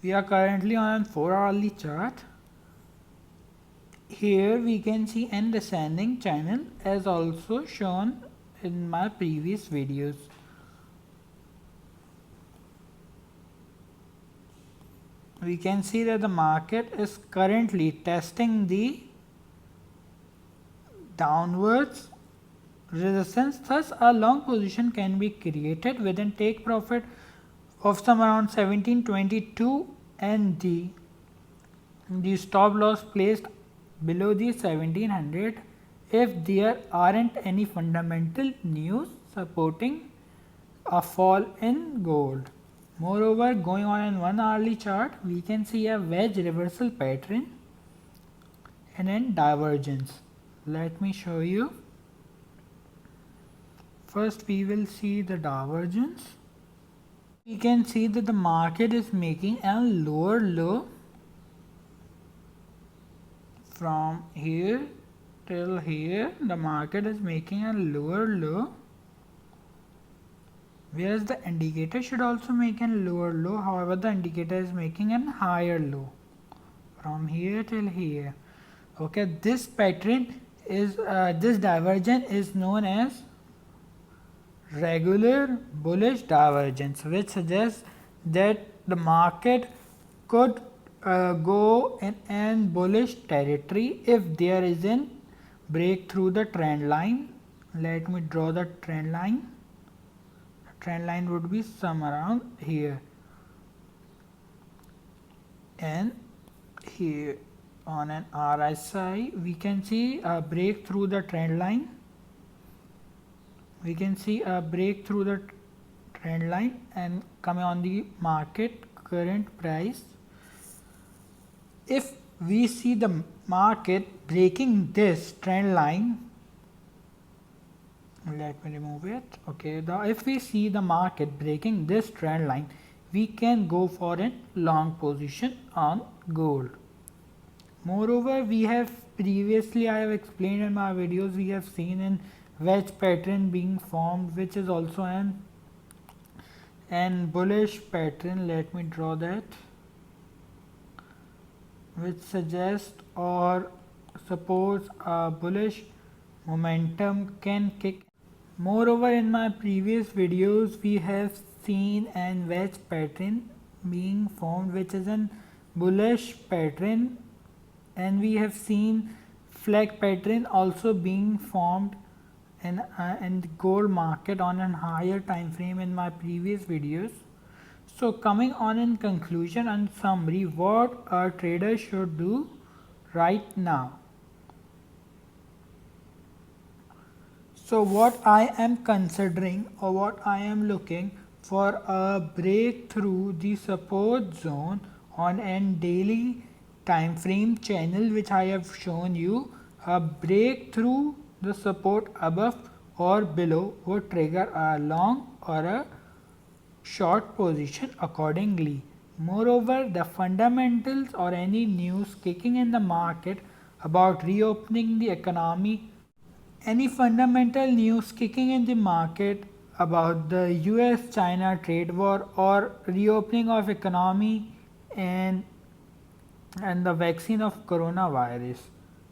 We are currently on a 4-hourly chart. Here we can see an descending channel as also shown in my previous videos. We can see that the market is currently testing the downwards resistance, thus a long position can be created with a take profit of some around 1722 and the stop loss placed below the 1700 if there aren't any fundamental news supporting a fall in gold. Moreover, going on in 1 hourly chart, we can see a wedge reversal pattern and then divergence. Let me show you. First we will see the divergence. We can see that the market is making a lower low from here till here. The market is making a lower low, whereas the indicator should also make a lower low. However, the indicator is making a higher low from here till here. Okay, this pattern is this divergence is known as regular bullish divergence, which suggests that the market could go in an bullish territory if there is a break through the trend line. Let me draw the trend line. The trend line would be some around here and here. On an RSI we can see a break through the trend line. We can see a break through the trend line and coming on the market current price. If we see the market breaking this trend line, let me remove it. Okay, if we see the market breaking this trend line, we can go for a long position on gold. Moreover, we have previously, I have explained in my videos, we have seen an wedge pattern being formed, which is also an bullish pattern. Let me draw that, which suggests or supports a bullish momentum can kick. Moreover, in my previous videos, we have seen an wedge pattern being formed, which is an bullish pattern, and we have seen flag pattern also being formed in the gold market on a higher time frame in my previous videos. So coming on in conclusion and summary, what a trader should do right now. So what I am considering or what I am looking for a breakthrough the support zone on a daily time frame channel, which I have shown you. A breakthrough the support above or below would trigger a long or a short position accordingly. Moreover, the fundamentals or any news kicking in the market about reopening the economy, any fundamental news kicking in the market about the US-China trade war or reopening of economy and the vaccine of coronavirus.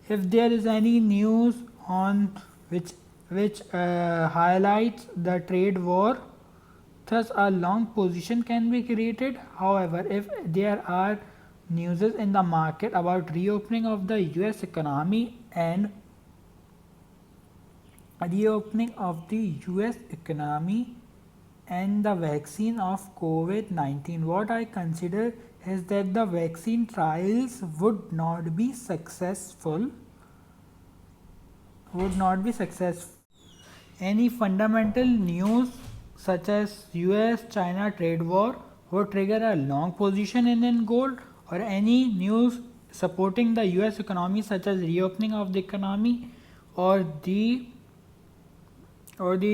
If there is any news on which highlights the trade war, thus a long position can be created. However, if there are news in the market about reopening of the US economy and the vaccine of COVID-19, what I consider is that the vaccine trials would not be successful. Any fundamental news such as US-China trade war would trigger a long position in gold, or any news supporting the US economy such as reopening of the economy or the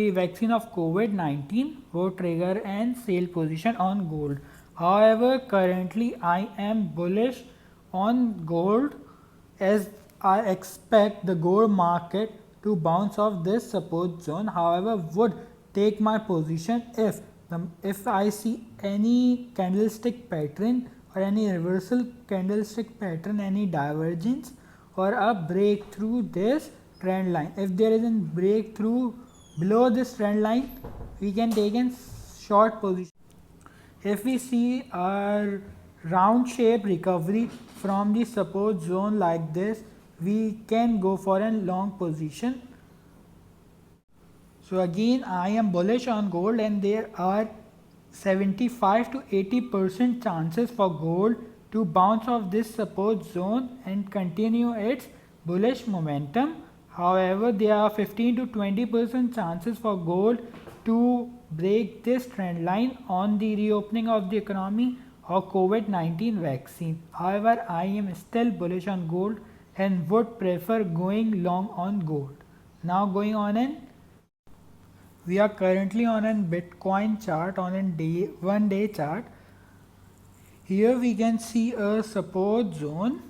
vaccine of COVID-19 would trigger an sale position on gold. However, currently I am bullish on gold as I expect the gold market to bounce off this support zone. However, would take my position if I see any candlestick pattern or any reversal candlestick pattern, any divergence or a break through this trend line. If there is a breakthrough below this trend line, we can take a short position. If we see a round shape recovery from the support zone like this, we can go for a long position. So again, I am bullish on gold, and there are 75 to 80% chances for gold to bounce off this support zone and continue its bullish momentum. However, there are 15 to 20% chances for gold to break this trend line on the reopening of the economy or COVID-19 vaccine. However, I am still bullish on gold and would prefer going long on gold. Now going on, and we are currently on a Bitcoin chart on a 1 day chart. Here we can see a support zone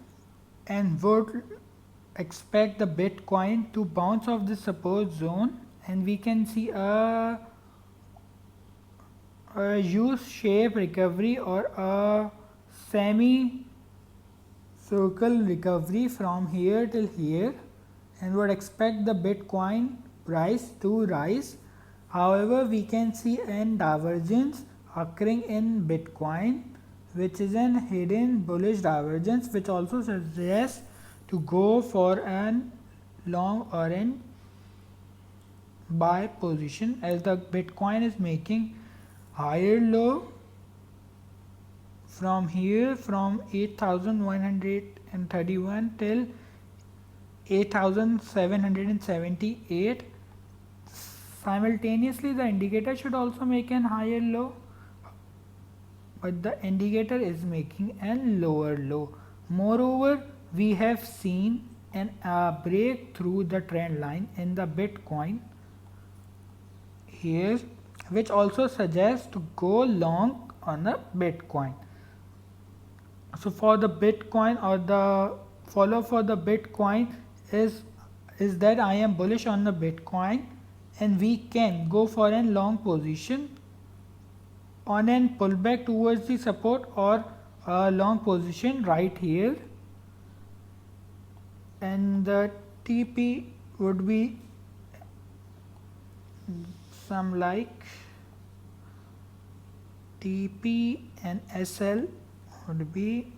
and would expect the Bitcoin to bounce off the support zone, and we can see a U-shaped recovery or a semi circle recovery from here till here, and would expect the Bitcoin price to rise. However, we can see an divergence occurring in Bitcoin, which is an hidden bullish divergence, which also suggests to go for an long or an buy position, as the Bitcoin is making higher low from here, from 8,131 till 8,778. Simultaneously, the indicator should also make an higher low, but the indicator is making a lower low. Moreover, we have seen a break through the trend line in the Bitcoin here, which also suggests to go long on the Bitcoin. So for the Bitcoin, or the follow for the Bitcoin is that I am bullish on the Bitcoin, and we can go for a long position on a pullback towards the support, or a long position right here, and the TP would be some like TP, and SL would be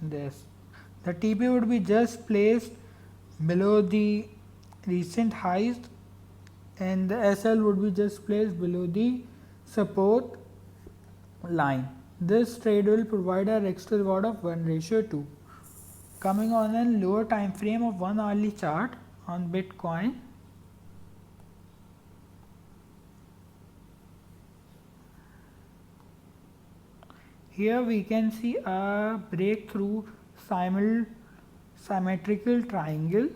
this. The TP would be just placed below the recent highs, and the SL would be just placed below the support line. This trade will provide a risk to reward of 1:2. Coming on a lower time frame of 1 hourly chart on Bitcoin, here we can see a breakthrough symmetrical triangle.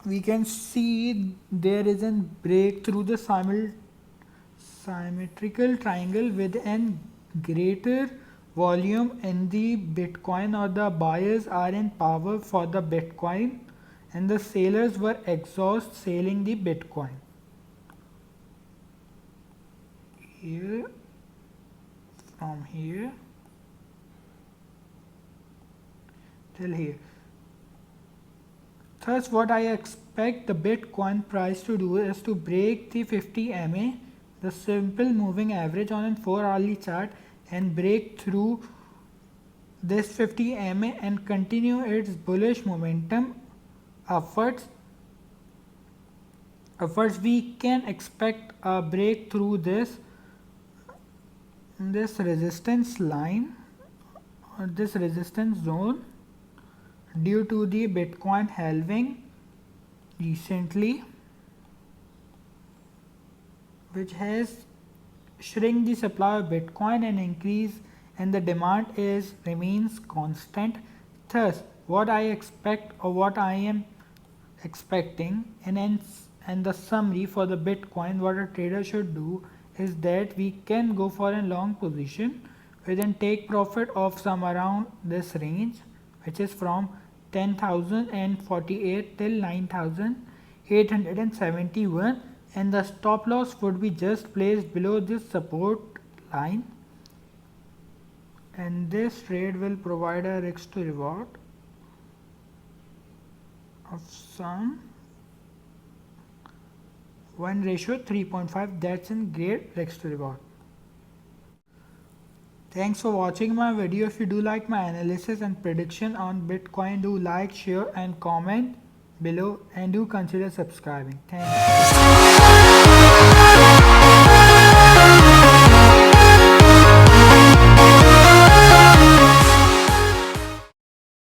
We can see there is a break through the symmetrical triangle with an greater volume in the Bitcoin, or the buyers are in power for the Bitcoin, and the sellers were exhaust selling the Bitcoin. Here, from here till here. Thus, what I expect the Bitcoin price to do is to break the 50 MA, the simple moving average on a 4 hourly chart, and break through this 50 MA and continue its bullish momentum upwards. We can expect a break through this resistance line, or this resistance zone, due to the Bitcoin halving recently, which has shrink the supply of Bitcoin and increase, and the demand remains constant. Thus, what I expect, or what I am expecting, and the summary for the Bitcoin, what a trader should do is that we can go for a long position, we then take profit of some around this range, which is from 10,048 till 9,000 871, and the stop loss would be just placed below this support line, and this trade will provide a risk to reward of some 1 ratio 3.5. That's in great risk to reward. Thanks for watching my video. If you do like my analysis and prediction on Bitcoin, do like, share and comment below, and do consider subscribing. Thanks.